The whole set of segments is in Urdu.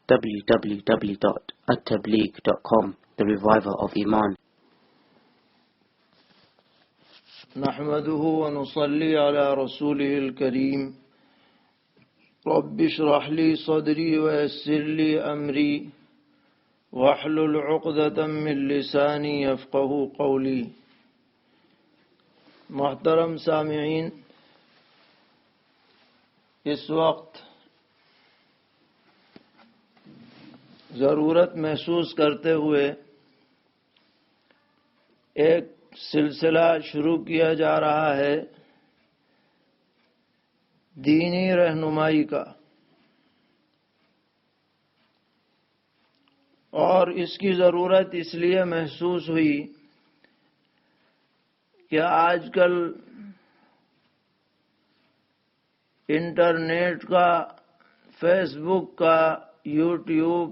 www.attableek.com, the reviver of Iman. نحمده ونصلي على رسوله الكريم رب اشرح لي صدري ويسر لي أمري واحلل عقدة من لساني يفقه قولي. محترم سامعین، اس وقت ضرورت محسوس کرتے ہوئے ایک سلسلہ شروع کیا جا رہا ہے دینی رہنمائی کا، اور اس کی ضرورت اس لیے محسوس ہوئی کہ آج کل انٹرنیٹ کا، فیس بک کا، یوٹیوب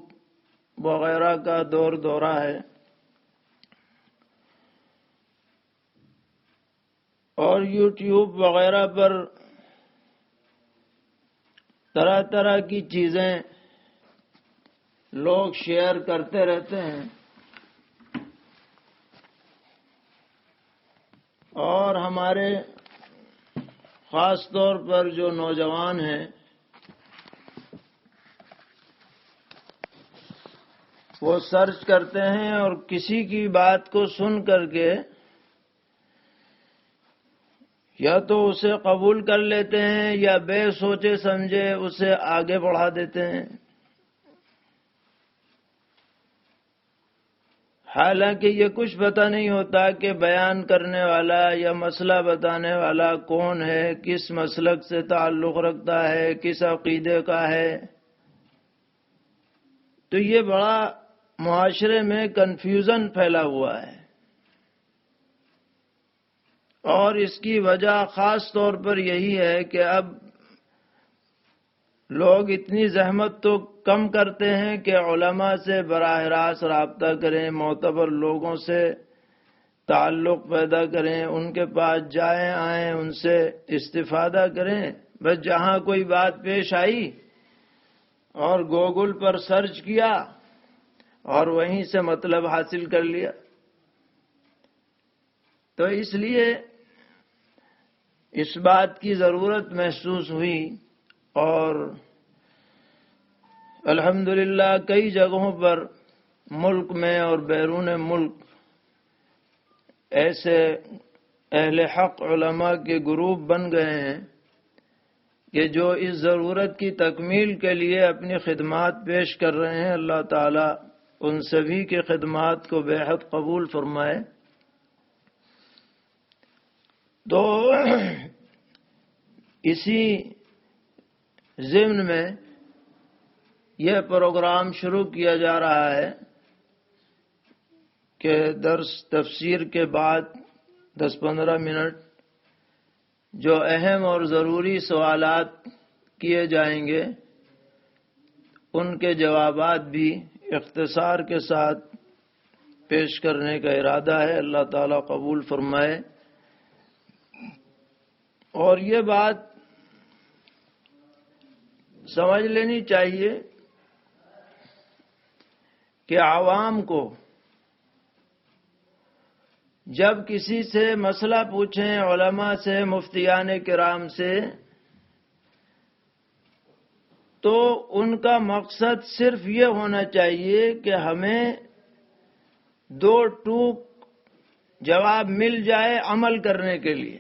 وغیرہ کا دور دورہ ہے، اور یوٹیوب وغیرہ پر طرح طرح کی چیزیں لوگ شیئر کرتے رہتے ہیں، اور ہمارے خاص طور پر جو نوجوان ہیں وہ سرچ کرتے ہیں اور کسی کی بات کو سن کر کے یا تو اسے قبول کر لیتے ہیں یا بے سوچے سمجھے اسے آگے بڑھا دیتے ہیں، حالانکہ یہ کچھ پتہ نہیں ہوتا کہ بیان کرنے والا یا مسئلہ بتانے والا کون ہے، کس مسلک سے تعلق رکھتا ہے، کس عقیدے کا ہے۔ تو یہ بڑا معاشرے میں کنفیوژن پھیلا ہوا ہے، اور اس کی وجہ خاص طور پر یہی ہے کہ اب لوگ اتنی زحمت تو کم کرتے ہیں کہ علماء سے براہ راست رابطہ کریں، معتبر لوگوں سے تعلق پیدا کریں، ان کے پاس جائیں آئیں، ان سے استفادہ کریں۔ بس جہاں کوئی بات پیش آئی اور گوگل پر سرچ کیا اور وہیں سے مطلب حاصل کر لیا۔ تو اس لیے اس بات کی ضرورت محسوس ہوئی، اور الحمدللہ کئی جگہوں پر ملک میں اور بیرون ملک ایسے اہل حق علماء کے گروپ بن گئے ہیں کہ جو اس ضرورت کی تکمیل کے لیے اپنی خدمات پیش کر رہے ہیں۔ اللہ تعالیٰ ان سبھی کے خدمات کو بے حد قبول فرمائے۔ تو اسی ضمن میں یہ پروگرام شروع کیا جا رہا ہے کہ درس تفسیر کے بعد 10-15 منٹ جو اہم اور ضروری سوالات کیے جائیں گے ان کے جوابات بھی اختصار کے ساتھ پیش کرنے کا ارادہ ہے۔ اللہ تعالیٰ قبول فرمائے۔ اور یہ بات سمجھ لینی چاہیے کہ عوام کو جب کسی سے مسئلہ پوچھیں، علماء سے، مفتیان کرام سے، تو ان کا مقصد صرف یہ ہونا چاہیے کہ ہمیں دو ٹوک جواب مل جائے عمل کرنے کے لیے۔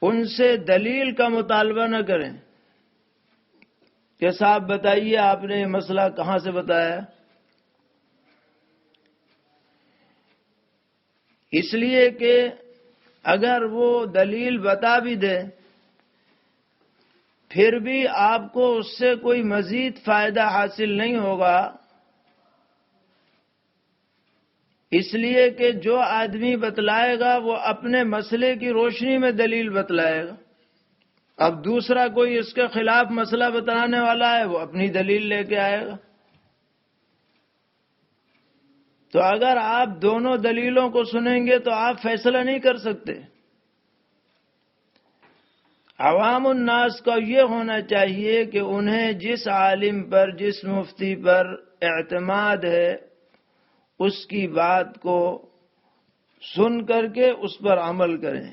ان سے دلیل کا مطالبہ نہ کریں کہ صاحب بتائیے آپ نے یہ مسئلہ کہاں سے بتایا۔ اس لیے کہ اگر وہ دلیل بتا بھی دے پھر بھی آپ کو اس سے کوئی مزید فائدہ حاصل نہیں ہوگا، اس لیے کہ جو آدمی بتلائے گا وہ اپنے مسئلے کی روشنی میں دلیل بتلائے گا۔ اب دوسرا کوئی اس کے خلاف مسئلہ بتانے والا ہے، وہ اپنی دلیل لے کے آئے گا۔ تو اگر آپ دونوں دلیلوں کو سنیں گے تو آپ فیصلہ نہیں کر سکتے۔ عوام الناس کا یہ ہونا چاہیے کہ انہیں جس عالم پر، جس مفتی پر اعتماد ہے، اس کی بات کو سن کر کے اس پر عمل کریں،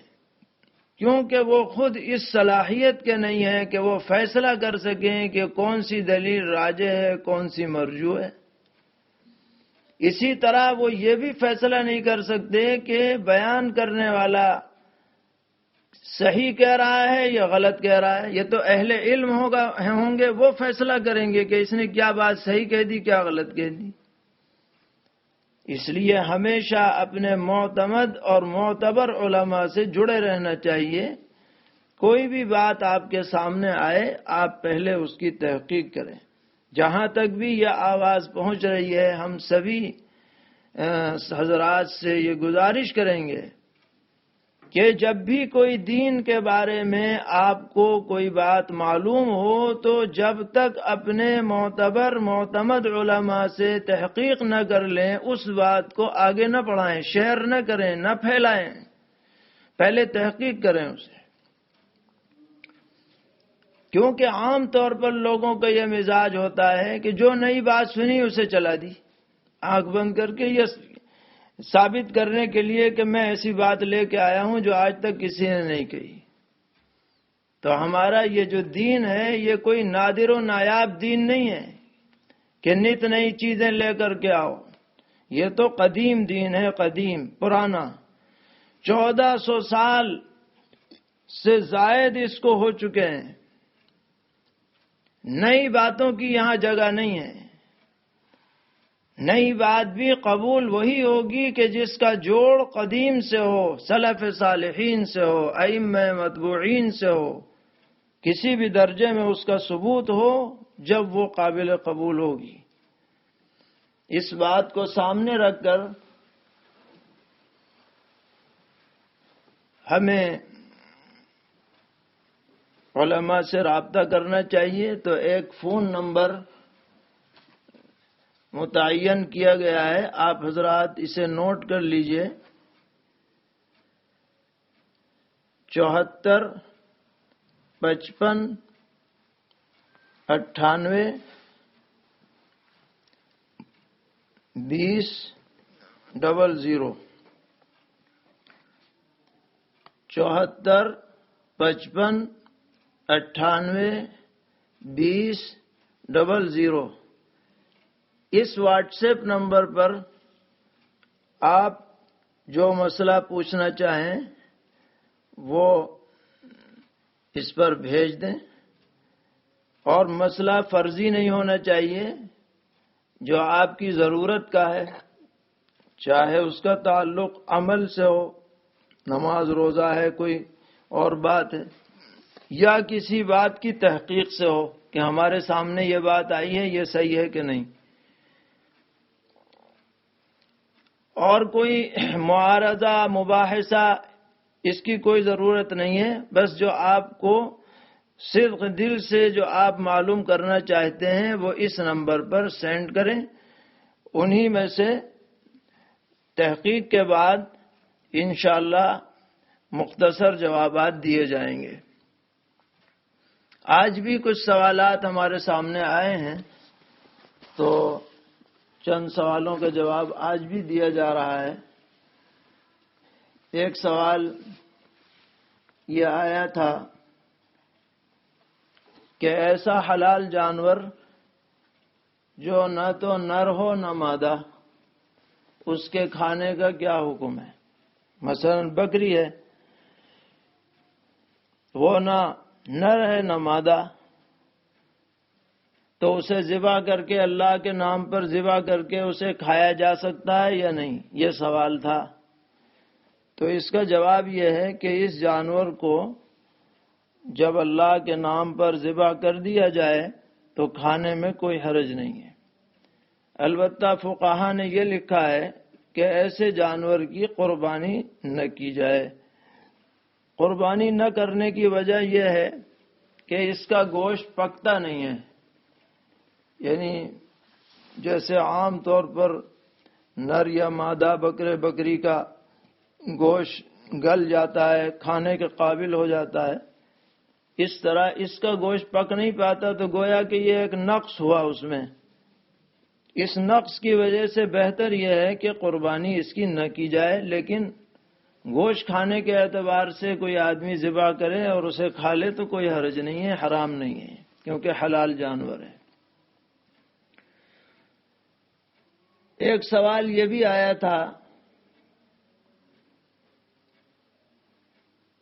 کیونکہ وہ خود اس صلاحیت کے نہیں ہیں کہ وہ فیصلہ کر سکیں کہ کون سی دلیل راجح ہے، کون سی مرجوح ہے۔ اسی طرح وہ یہ بھی فیصلہ نہیں کر سکتے کہ بیان کرنے والا صحیح کہہ رہا ہے یا غلط کہہ رہا ہے۔ یہ تو اہل علم ہوں گے، وہ فیصلہ کریں گے کہ اس نے کیا بات صحیح کہہ دی، کیا غلط کہہ دی۔ اس لیے ہمیشہ اپنے معتمد اور معتبر علماء سے جڑے رہنا چاہیے۔ کوئی بھی بات آپ کے سامنے آئے، آپ پہلے اس کی تحقیق کریں۔ جہاں تک بھی یہ آواز پہنچ رہی ہے، ہم سبھی حضرات سے یہ گزارش کریں گے کہ جب بھی کوئی دین کے بارے میں آپ کو کوئی بات معلوم ہو تو جب تک اپنے معتبر معتمد علماء سے تحقیق نہ کر لیں، اس بات کو آگے نہ بڑھائیں، شیئر نہ کریں، نہ پھیلائیں، پہلے تحقیق کریں اسے۔ کیونکہ عام طور پر لوگوں کا یہ مزاج ہوتا ہے کہ جو نئی بات سنی اسے چلا دی، آنکھ بند کر کے، یہ ثابت کرنے کے لیے کہ میں ایسی بات لے کے آیا ہوں جو آج تک کسی نے نہیں کہی۔ تو ہمارا یہ جو دین ہے یہ کوئی نادر و نایاب دین نہیں ہے کہ نت نئی چیزیں لے کر کے آؤ۔ یہ تو قدیم دین ہے، قدیم، پرانا، 1400 سال سے زائد اس کو ہو چکے ہیں۔ نئی باتوں کی یہاں جگہ نہیں ہے۔ نئی بات بھی قبول وہی ہوگی کہ جس کا جوڑ قدیم سے ہو، سلف صالحین سے ہو، ائمہ متبوعین سے ہو، کسی بھی درجے میں اس کا ثبوت ہو، جب وہ قابل قبول ہوگی۔ اس بات کو سامنے رکھ کر ہمیں علماء سے رابطہ کرنا چاہیے۔ تو ایک فون نمبر متعین کیا گیا ہے، آپ حضرات اسے نوٹ کر لیجئے، 74 55 98 20 00 74 55 98 20 00۔ اس واٹس ایپ نمبر پر آپ جو مسئلہ پوچھنا چاہیں وہ اس پر بھیج دیں، اور مسئلہ فرضی نہیں ہونا چاہیے، جو آپ کی ضرورت کا ہے، چاہے اس کا تعلق عمل سے ہو، نماز روزہ ہے، کوئی اور بات ہے، یا کسی بات کی تحقیق سے ہو کہ ہمارے سامنے یہ بات آئی ہے، یہ صحیح ہے کہ نہیں۔ اور کوئی معارضہ، مباحثہ، اس کی کوئی ضرورت نہیں ہے۔ بس جو آپ کو صدق دل سے جو آپ معلوم کرنا چاہتے ہیں وہ اس نمبر پر سینڈ کریں، انہی میں سے تحقیق کے بعد انشاءاللہ مختصر جوابات دیے جائیں گے۔ آج بھی کچھ سوالات ہمارے سامنے آئے ہیں، تو چند سوالوں کا جواب آج بھی دیا جا رہا ہے۔ ایک سوال یہ آیا تھا کہ ایسا حلال جانور جو نہ تو نر ہو نہ مادہ، اس کے کھانے کا کیا حکم ہے؟ مثلا بکری ہے، وہ نہ نر ہے نہ مادہ، تو اسے ذبح کر کے، اللہ کے نام پر ذبح کر کے اسے کھایا جا سکتا ہے یا نہیں؟ یہ سوال تھا۔ تو اس کا جواب یہ ہے کہ اس جانور کو جب اللہ کے نام پر ذبح کر دیا جائے تو کھانے میں کوئی حرج نہیں ہے۔ البتہ فقہا نے یہ لکھا ہے کہ ایسے جانور کی قربانی نہ کی جائے۔ قربانی نہ کرنے کی وجہ یہ ہے کہ اس کا گوشت پکتا نہیں ہے، یعنی جیسے عام طور پر نر یا مادہ بکرے بکری کا گوشت گل جاتا ہے، کھانے کے قابل ہو جاتا ہے، اس طرح اس کا گوشت پک نہیں پاتا تو گویا کہ یہ ایک نقص ہوا اس میں. اس نقص کی وجہ سے بہتر یہ ہے کہ قربانی اس کی نہ کی جائے، لیکن گوشت کھانے کے اعتبار سے کوئی آدمی ذبح کرے اور اسے کھا لے تو کوئی حرج نہیں ہے، حرام نہیں ہے، کیونکہ حلال جانور ہے. ایک سوال یہ بھی آیا تھا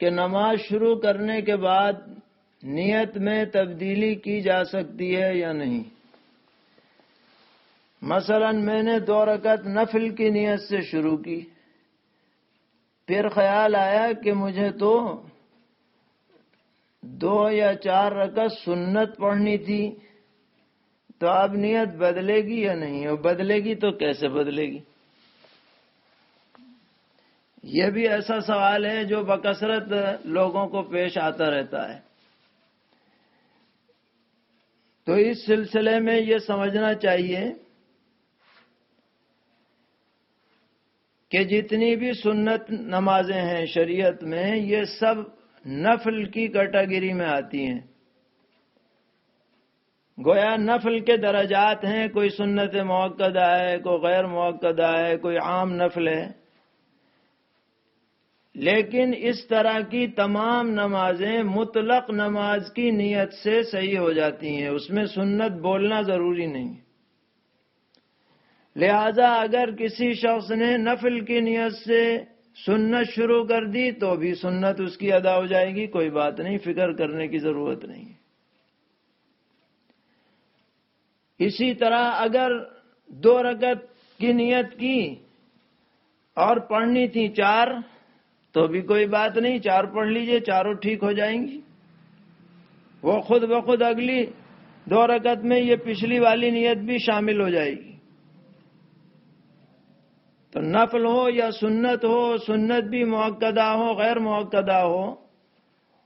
کہ نماز شروع کرنے کے بعد نیت میں تبدیلی کی جا سکتی ہے یا نہیں. مثلا میں نے 2 رکعت نفل کی نیت سے شروع کی، پھر خیال آیا کہ مجھے تو 2 یا 4 رکعت سنت پڑھنی تھی، تو اب نیت بدلے گی یا نہیں؟ اور بدلے گی تو کیسے بدلے گی؟ یہ بھی ایسا سوال ہے جو بکثرت لوگوں کو پیش آتا رہتا ہے. تو اس سلسلے میں یہ سمجھنا چاہیے کہ جتنی بھی سنت نمازیں ہیں شریعت میں، یہ سب نفل کی کیٹیگری میں آتی ہیں. گویا نفل کے درجات ہیں، کوئی سنت موقدہ ہے، کوئی غیر موقدہ ہے، کوئی عام نفل ہے. لیکن اس طرح کی تمام نمازیں مطلق نماز کی نیت سے صحیح ہو جاتی ہیں، اس میں سنت بولنا ضروری نہیں. لہذا اگر کسی شخص نے نفل کی نیت سے سنت شروع کر دی تو بھی سنت اس کی ادا ہو جائے گی، کوئی بات نہیں، فکر کرنے کی ضرورت نہیں. اسی طرح اگر 2 رکعت کی نیت کی اور پڑھنی تھی 4 تو بھی کوئی بات نہیں، 4 پڑھ لیجئے، چاروں ٹھیک ہو جائیں گی. وہ خود بخود اگلی 2 رکعت میں یہ پچھلی والی نیت بھی شامل ہو جائے گی. تو نفل ہو یا سنت ہو، سنت بھی موقدہ ہو غیر موقدہ ہو،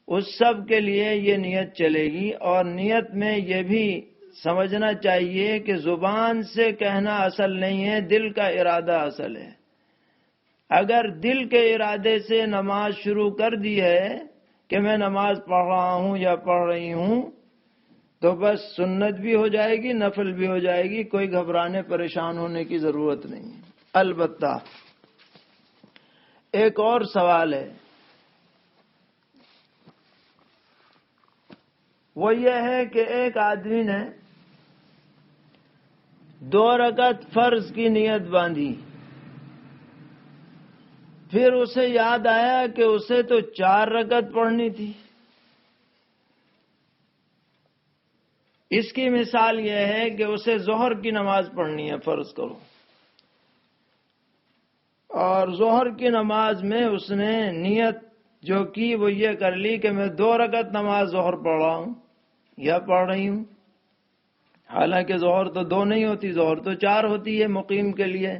اس سب کے لیے یہ نیت چلے گی. اور نیت میں یہ بھی سمجھنا چاہیے کہ زبان سے کہنا اصل نہیں ہے، دل کا ارادہ اصل ہے. اگر دل کے ارادے سے نماز شروع کر دی ہے کہ میں نماز پڑھ رہا ہوں یا پڑھ رہی ہوں، تو بس سنت بھی ہو جائے گی، نفل بھی ہو جائے گی، کوئی گھبرانے پریشان ہونے کی ضرورت نہیں ہے. البتہ ایک اور سوال ہے، وہ یہ ہے کہ ایک آدمی نے 2 رکعت فرض کی نیت باندھی، پھر اسے یاد آیا کہ اسے تو 4 رکعت پڑھنی تھی. اس کی مثال یہ ہے کہ اسے ظہر کی نماز پڑھنی ہے، فرض کرو، اور ظہر کی نماز میں اس نے نیت جو کی وہ یہ کر لی کہ میں 2 رکعت نماز ظہر پڑھ رہا ہوں یا پڑھ رہی ہوں. حالانکہ ظہر تو 2 نہیں ہوتی، ظہر تو 4 ہوتی ہے مقیم کے لیے.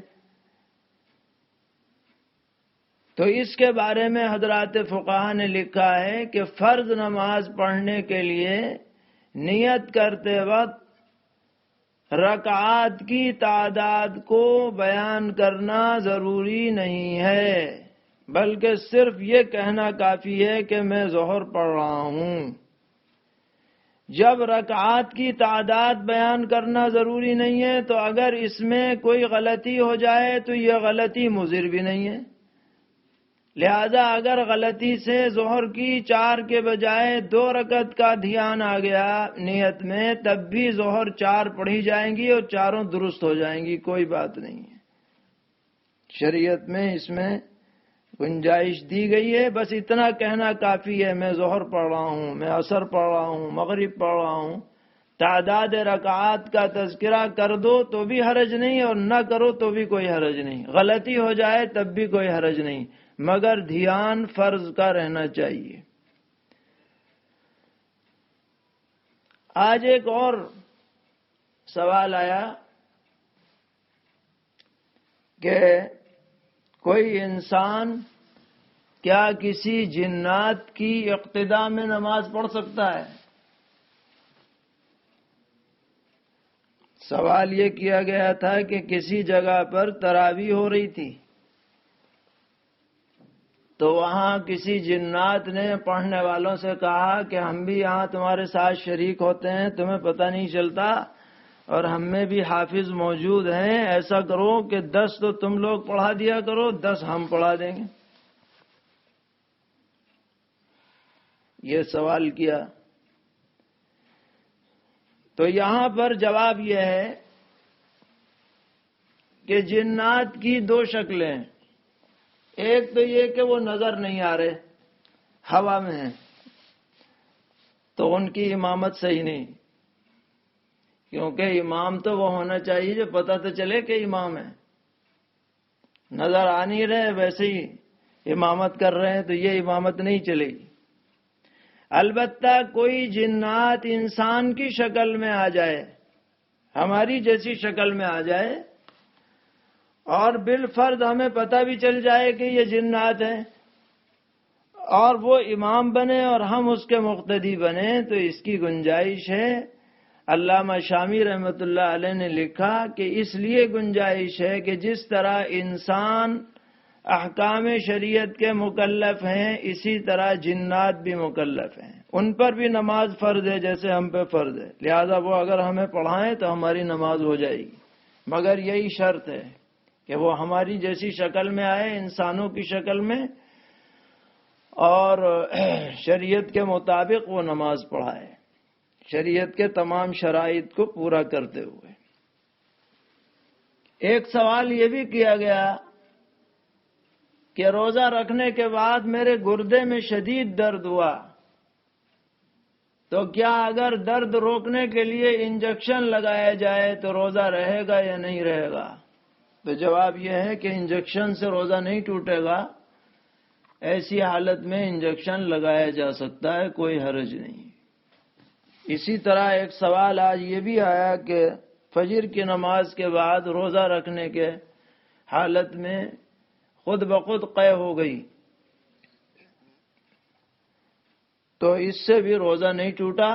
تو اس کے بارے میں حضرات فقہا نے لکھا ہے کہ فرض نماز پڑھنے کے لیے نیت کرتے وقت رکعات کی تعداد کو بیان کرنا ضروری نہیں ہے، بلکہ صرف یہ کہنا کافی ہے کہ میں ظہر پڑھ رہا ہوں. جب رکعات کی تعداد بیان کرنا ضروری نہیں ہے تو اگر اس میں کوئی غلطی ہو جائے تو یہ غلطی مضر بھی نہیں ہے. لہذا اگر غلطی سے ظہر کی 4 کے بجائے 2 رکعت کا دھیان آ گیا نیت میں، تب بھی ظہر 4 پڑھی جائیں گی اور چاروں درست ہو جائیں گی، کوئی بات نہیں ہے. شریعت میں اس میں گنجائش دی گئی ہے، بس اتنا کہنا کافی ہے میں ظہر پڑھ رہا ہوں، میں عصر پڑھ رہا ہوں، مغرب پڑھ رہا ہوں. تعداد رکعات کا تذکرہ کر دو تو بھی حرج نہیں اور نہ کرو تو بھی کوئی حرج نہیں. غلطی ہو جائے تب بھی کوئی حرج نہیں، مگر دھیان فرض کا رہنا چاہیے. آج ایک اور سوال آیا کہ کوئی انسان کیا کسی جنات کی اقتداء میں نماز پڑھ سکتا ہے؟ سوال یہ کیا گیا تھا کہ کسی جگہ پر تراویح ہو رہی تھی، تو وہاں کسی جنات نے پڑھنے والوں سے کہا کہ ہم بھی یہاں تمہارے ساتھ شریک ہوتے ہیں، تمہیں پتہ نہیں چلتا، اور ہم میں بھی حافظ موجود ہیں، ایسا کرو کہ 10 تو تم لوگ پڑھا دیا کرو، 10 ہم پڑھا دیں گے۔ یہ سوال کیا۔ تو یہاں پر جواب یہ ہے کہ جنات کی 2 شکلیں ہیں۔ ایک تو یہ کہ وہ نظر نہیں آ رہے، ہوا میں ہیں، تو ان کی امامت صحیح نہیں، کیونکہ امام تو وہ ہونا چاہیے جو پتہ تو چلے کہ امام ہے۔ نظر آ نہیں رہے، ویسے ہی امامت کر رہے ہیں، تو یہ امامت نہیں چلے گی۔ البتہ کوئی جنات انسان کی شکل میں آ جائے، ہماری جیسی شکل میں آ جائے، اور بالفرض ہمیں پتہ بھی چل جائے کہ یہ جنات ہیں، اور وہ امام بنے اور ہم اس کے مقتدی بنے، تو اس کی گنجائش ہے۔ علامہ شامی رحمۃ اللہ علیہ نے لکھا کہ اس لیے گنجائش ہے کہ جس طرح انسان احکام شریعت کے مکلف ہیں، اسی طرح جنات بھی مکلف ہیں، ان پر بھی نماز فرض ہے جیسے ہم پہ فرض ہے، لہذا وہ اگر ہمیں پڑھائیں تو ہماری نماز ہو جائے گی، مگر یہی شرط ہے کہ وہ ہماری جیسی شکل میں آئے، انسانوں کی شکل میں، اور شریعت کے مطابق وہ نماز پڑھائے، شریعت کے تمام شرائط کو پورا کرتے ہوئے۔ ایک سوال یہ بھی کیا گیا کہ روزہ رکھنے کے بعد میرے گردے میں شدید درد ہوا، تو کیا اگر درد روکنے کے لیے انجیکشن لگایا جائے تو روزہ رہے گا یا نہیں رہے گا؟ تو جواب یہ ہے کہ انجیکشن سے روزہ نہیں ٹوٹے گا، ایسی حالت میں انجیکشن لگایا جا سکتا ہے، کوئی حرج نہیں۔ اسی طرح ایک سوال آج یہ بھی آیا کہ فجر کی نماز کے بعد روزہ رکھنے کے حالت میں خود بخود قے ہو گئی، تو اس سے بھی روزہ نہیں ٹوٹا۔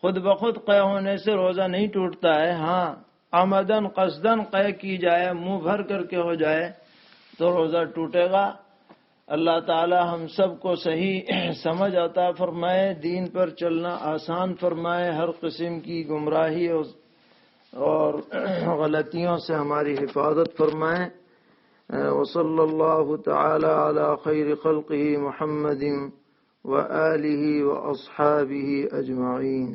خود بخود قے ہونے سے روزہ نہیں ٹوٹتا ہے، ہاں عمدن قصدن قے کی جائے، منہ بھر کر کے ہو جائے تو روزہ ٹوٹے گا۔ اللہ تعالی ہم سب کو صحیح سمجھ عطا فرمائے، دین پر چلنا آسان فرمائے، ہر قسم کی گمراہی اور غلطیوں سے ہماری حفاظت فرمائے۔ وصلی اللہ تعالی علی خیر خلقہ محمد وآلہ واصحابہ اجمعین۔